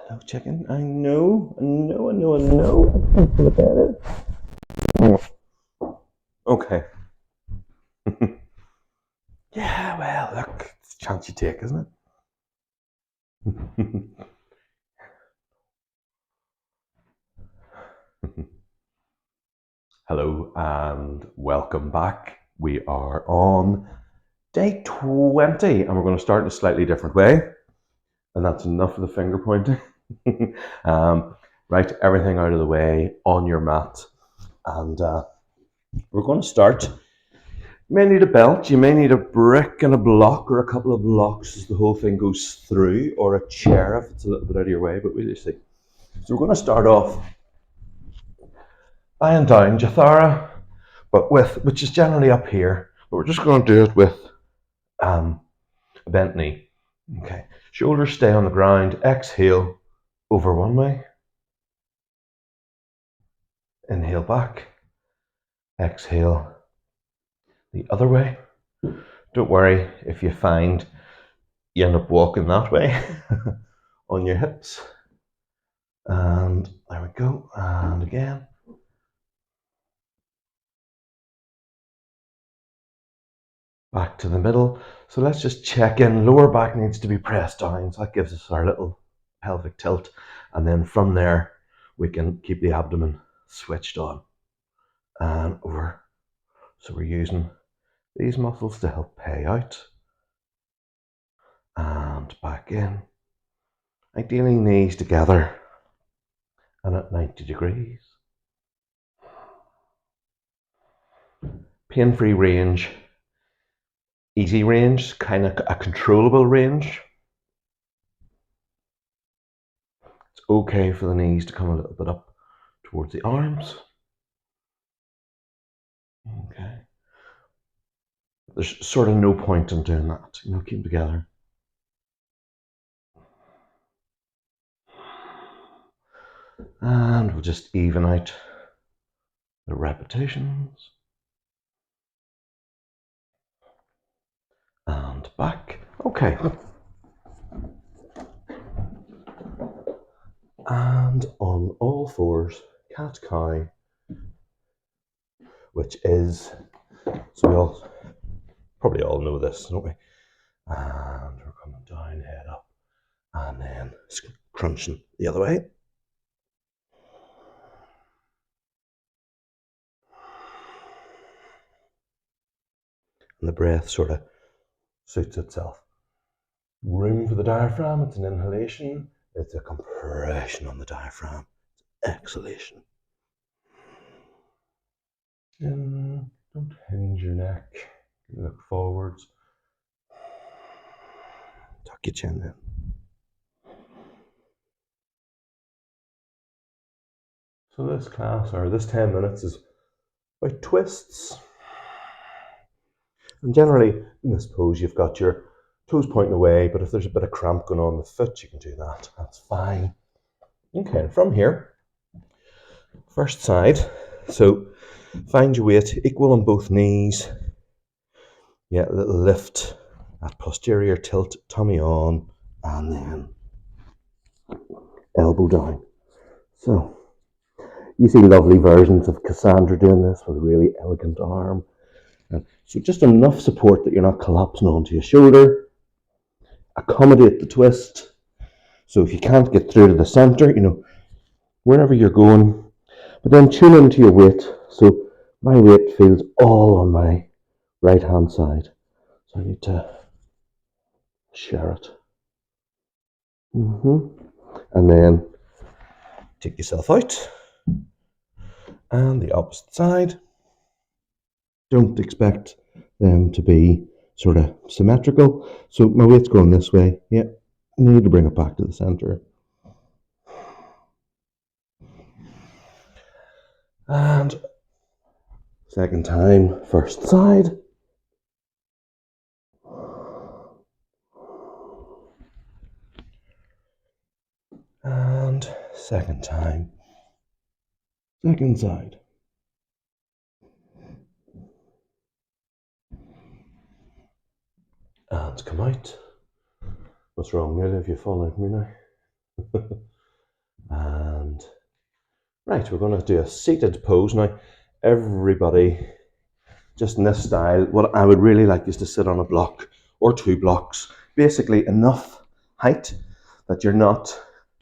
Hello, chicken. I know. Look at it. Okay. Yeah, well, look, it's a chance you take, isn't it? Hello and welcome back. We are on day 20 and we're going to start in a slightly different way. And that's enough of the finger pointing. Right, everything out of the way on your mat. And we're going to start. You may need a belt, you may need a brick and a block or a couple of blocks as the whole thing goes through, or a chair if it's a little bit out of your way, but we'll see. So we're going to start off lying down, Jathara, but which is generally up here, but we're just going to do it with a bent knee. Okay, shoulders stay on the ground, exhale over one way, inhale back, exhale the other way. Don't worry if you find you end up walking that way on your hips. And there we go, and again. Back to the middle. So let's just check in. Lower back needs to be pressed down, so that gives us our little pelvic tilt. And then from there, we can keep the abdomen switched on and over. So we're using these muscles to help pay out. And back in. Ideally knees together and at 90 degrees. Pain-free range, easy range, kind of a controllable range. It's okay for the knees to come a little bit up towards the arms. Okay. There's sort of no point in doing that. Keep them together. And we'll just even out the repetitions. And back. Okay. And on all fours, cat cow, which is, so we all probably all know this, don't we? And we're coming down, head up, and then crunching the other way. And the breath sort of suits itself. Room for the diaphragm, it's an inhalation, it's a compression on the diaphragm, it's exhalation. And don't hinge your neck, look forwards. Tuck your chin in. So this class, or this 10 minutes, is about twists. And generally, in this pose, you've got your toes pointing away, but if there's a bit of cramp going on in the foot, you can do that. That's fine. Okay, and from here, first side. So find your weight, equal on both knees. Yeah, a little lift, that posterior tilt, tummy on, and then elbow down. So you see lovely versions of Cassandra doing this with a really elegant arm. And so just enough support that you're not collapsing onto your shoulder. Accommodate the twist. So if you can't get through to the center, wherever you're going, but then tune into your weight. So my weight feels all on my right hand side. So I need to share it. And then take yourself out. And the opposite side. Don't expect them to be sort of symmetrical. So my weight's going this way. Yeah, I need to bring it back to the center. And second time, first side. And second time, second side. And come out. What's wrong, Neil? Have you fallen out of me now? And right, we're going to do a seated pose. Now, everybody, just in this style, what I would really like is to sit on a block or 2 blocks. Basically, enough height that you're not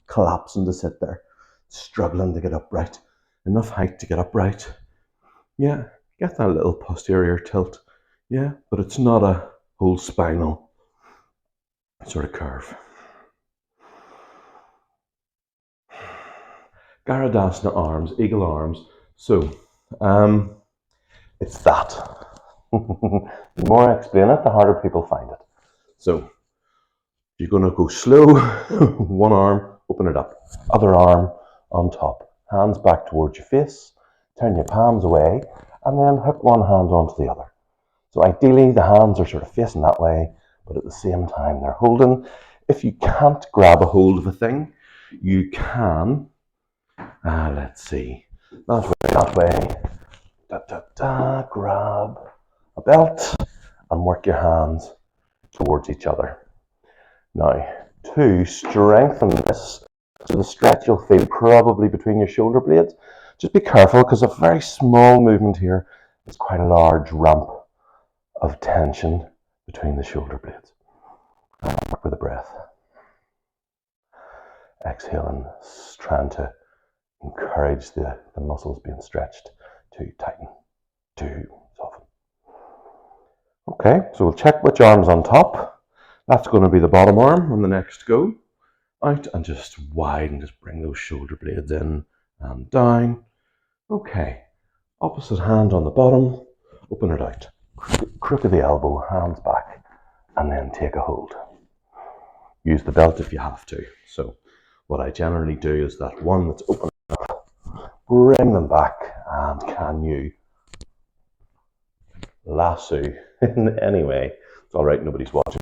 collapsing to sit there, struggling to get upright. Enough height to get upright. Yeah, get that little posterior tilt. Yeah, but it's not a whole spinal sort of curve. Garudasana arms, eagle arms. So, it's that. The more I explain it, the harder people find it. So, you're going to go slow. One arm, open it up. Other arm on top. Hands back towards your face. Turn your palms away, and then hook one hand onto the other. So ideally, the hands are sort of facing that way, but at the same time, they're holding. If you can't grab a hold of a thing, you can, let's see, that way, grab a belt and work your hands towards each other. Now, to strengthen this, so the stretch you'll feel probably between your shoulder blades, just be careful because a very small movement here is quite a large ramp of tension between the shoulder blades. Work with the breath. Exhaling, trying to encourage the muscles being stretched to tighten, to soften. Okay, so we'll check which arm's on top. That's going to be the bottom arm on the next go. Out and just widen, just bring those shoulder blades in and down. Okay, opposite hand on the bottom, open it out. Crook of the elbow, hands back, and then take a hold. Use the belt if you have to. So what I generally do is that one that's open up, bring them back, and can you lasso in any way? It's all right, nobody's watching.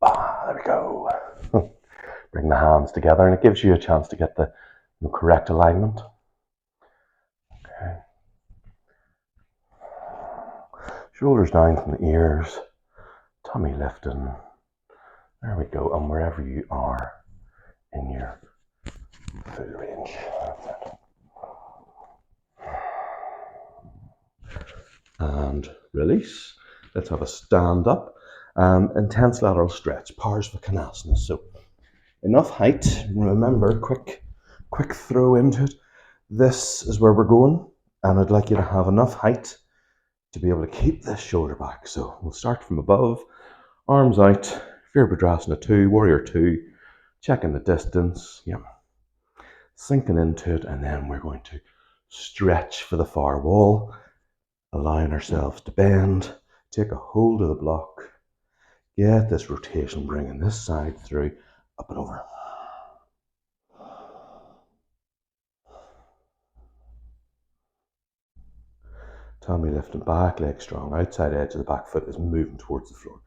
There we go. Bring the hands together, and it gives you a chance to get the correct alignment. Okay. Shoulders down from the ears, tummy lifting. There we go, and wherever you are in your full range. That's it. And release. Let's have a stand up. Intense lateral stretch, Parsvakonasana. So enough height. Remember, quick throw into it. This is where we're going, and I'd like you to have enough height to be able to keep this shoulder back. So we'll start from above, arms out, Virabhadrasana 2, Warrior 2, checking the distance, yeah, sinking into it, and then we're going to stretch for the far wall, allowing ourselves to bend, take a hold of the block, get this rotation, bringing this side through, up and over. Tummy lifting back, leg strong, outside edge of the back foot is moving towards the floor.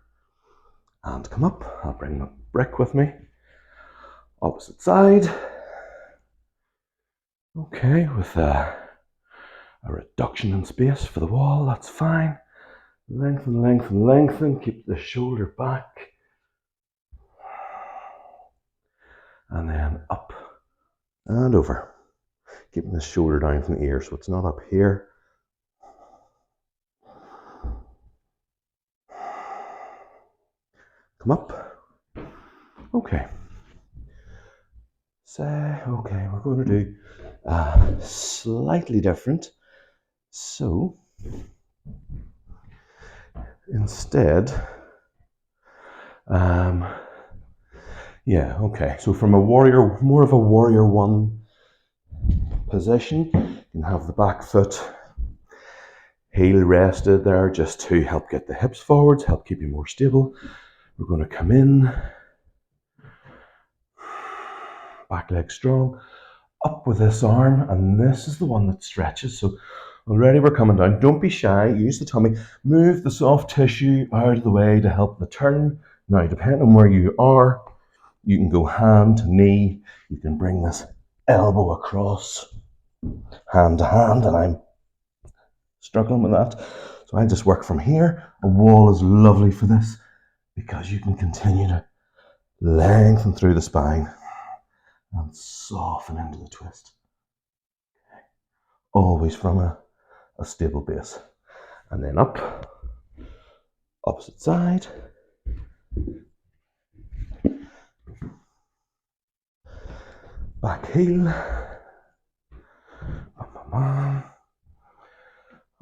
And come up, I'll bring my brick with me. Opposite side. Okay, with a reduction in space for the wall, that's fine. Lengthen, lengthen, lengthen, keep the shoulder back. And then up and over. Keeping the shoulder down from the ear so it's not up here. Come up. Okay. Okay, we're going to do slightly different. So, instead, yeah, okay. So from a warrior, more of a warrior one position, you can have the back foot heel rested there just to help get the hips forwards, help keep you more stable. We're going to come in, back leg strong, up with this arm, and this is the one that stretches. So already we're coming down. Don't be shy, use the tummy, move the soft tissue out of the way to help the turn. Now, depending on where you are, you can go hand to knee, you can bring this elbow across, hand to hand, and I'm struggling with that. So I just work from here. A wall is lovely for this because you can continue to lengthen through the spine and soften into the twist. Always from a stable base. And then up, opposite side. Back heel.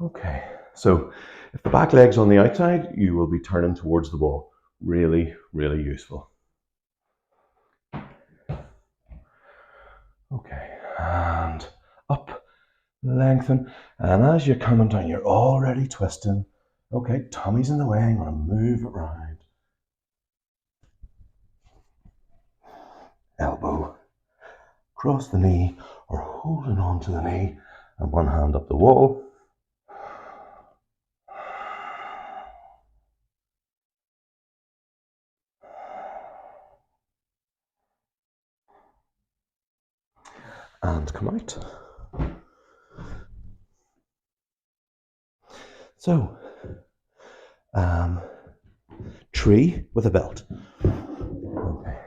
Okay, so if the back leg's on the outside, you will be turning towards the wall. Really, really useful. Okay, and up, lengthen. And as you're coming down, you're already twisting. Okay, tummy's in the way, I'm gonna move it round. Elbow, cross the knee, or holding on to the knee, and one hand up the wall. And come out. So, tree with a belt. Okay.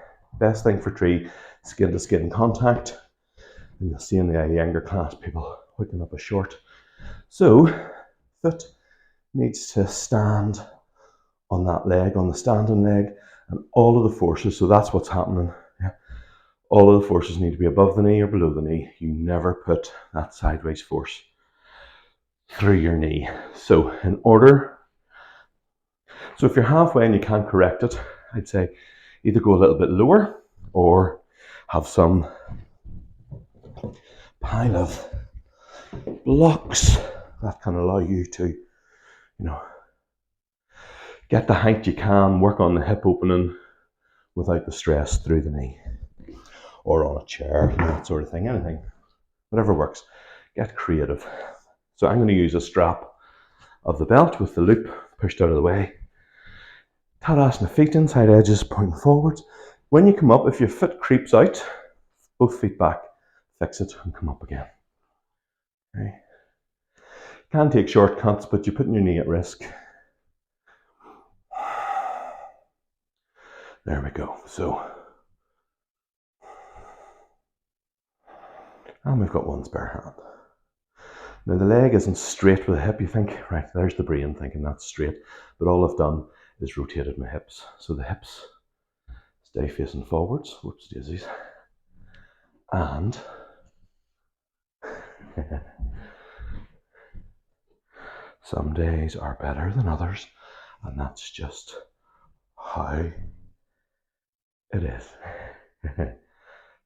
Best thing for tree, skin to skin contact. And you'll see in the younger class people hooking up a short. So, foot needs to stand on that leg, on the standing leg, and all of the forces, so that's what's happening. Yeah. All of the forces need to be above the knee or below the knee. You never put that sideways force through your knee. So in order, so if you're halfway and you can't correct it, I'd say either go a little bit lower or have some pile of blocks that can allow you to, get the height you can, work on the hip opening without the stress through the knee. Or on a chair, that sort of thing, anything, whatever works. Get creative. So I'm going to use a strap of the belt with the loop pushed out of the way. Tadasana, feet inside edges pointing forwards. When you come up, if your foot creeps out, both feet back, fix it and come up again. Okay. Can take shortcuts, but you're putting your knee at risk. There we go. So, and we've got one spare hand. Now the leg isn't straight with the hip. You think, right, there's the brain thinking that's straight. But all I've done is rotated my hips. So the hips stay facing forwards. Whoops daisies. And some days are better than others. And that's just how it is.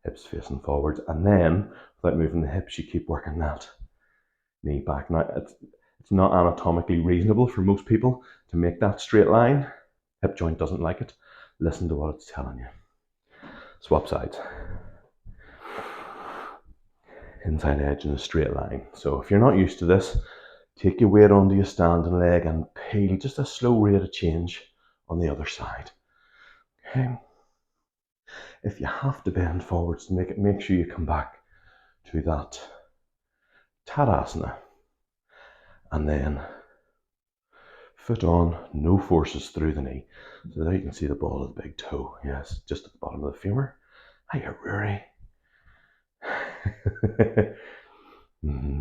Hips facing forwards. And then, without moving the hips, you keep working that knee back. Now, it's not anatomically reasonable for most people to make that straight line. Hip joint doesn't like it. Listen to what it's telling you. Swap sides. Inside edge in a straight line. So if you're not used to this, take your weight onto your standing leg and peel just a slow rate of change on the other side. Okay. If you have to bend forwards to make it, make sure you come back to that Tadasana. And then foot on, no forces through the knee. So there you can see the ball of the big toe. Yes, just at the bottom of the femur. Hiya, Rory. Mm-hmm.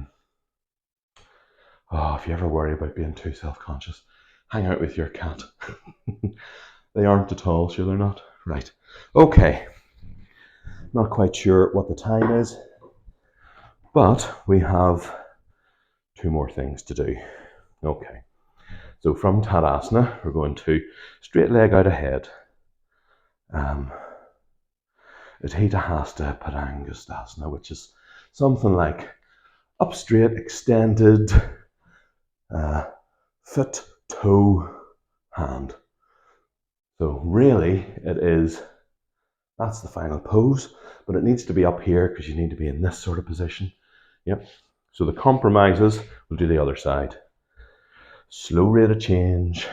Oh, if you ever worry about being too self-conscious, hang out with your cat. They aren't at all, sure they're not. Right. Okay. Not quite sure what the time is, but we have 2 more things to do. Okay. So from Tadasana, we're going to straight leg out ahead. Utthita Hasta Padangasthasana, which is something like up straight, extended, foot, toe, hand. So really it is, that's the final pose, but it needs to be up here because you need to be in this sort of position. Yep. So the compromises, we'll do the other side. Slow rate of change.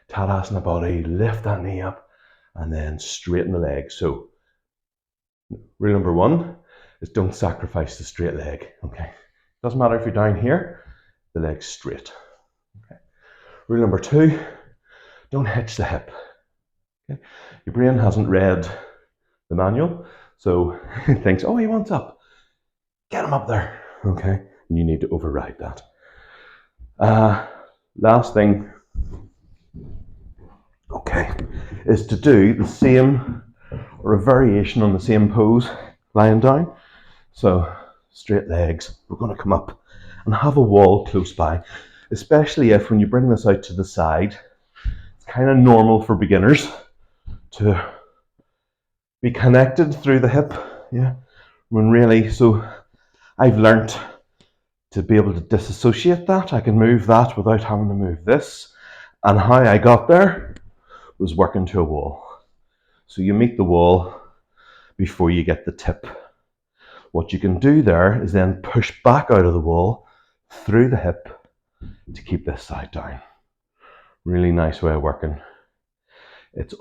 Tadasana body, lift that knee up and then straighten the leg. So rule number 1 is don't sacrifice the straight leg. Okay. Doesn't matter if you're down here, the leg's straight. Okay. Rule number 2, don't hitch the hip. Okay. Your brain hasn't read the manual, So he thinks, oh, he wants up. Get him up there. Okay. And you need to override that. Last thing, okay, is to do the same or a variation on the same pose lying down. So straight legs, we're going to come up and have a wall close by, especially if when you bring this out to the side, it's kind of normal for beginners to be connected through the hip. Yeah, when really, so I've learnt to be able to disassociate that. I can move that without having to move this. And how I got there was working to a wall. So you meet the wall before you get the tip. What you can do there is then push back out of the wall through the hip to keep this side down. Really nice way of working. It's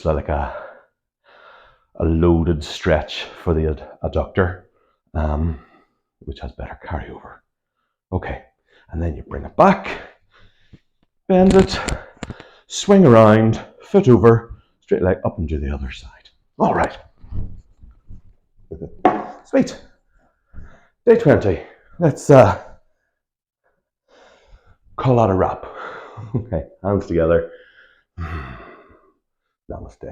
like a loaded stretch for the adductor, which has better carryover. Okay, and then you bring it back, bend it, swing around, foot over, straight leg up and do the other side. All right. Sweet. Day 20. Let's call that a wrap. Okay, hands together. Namaste.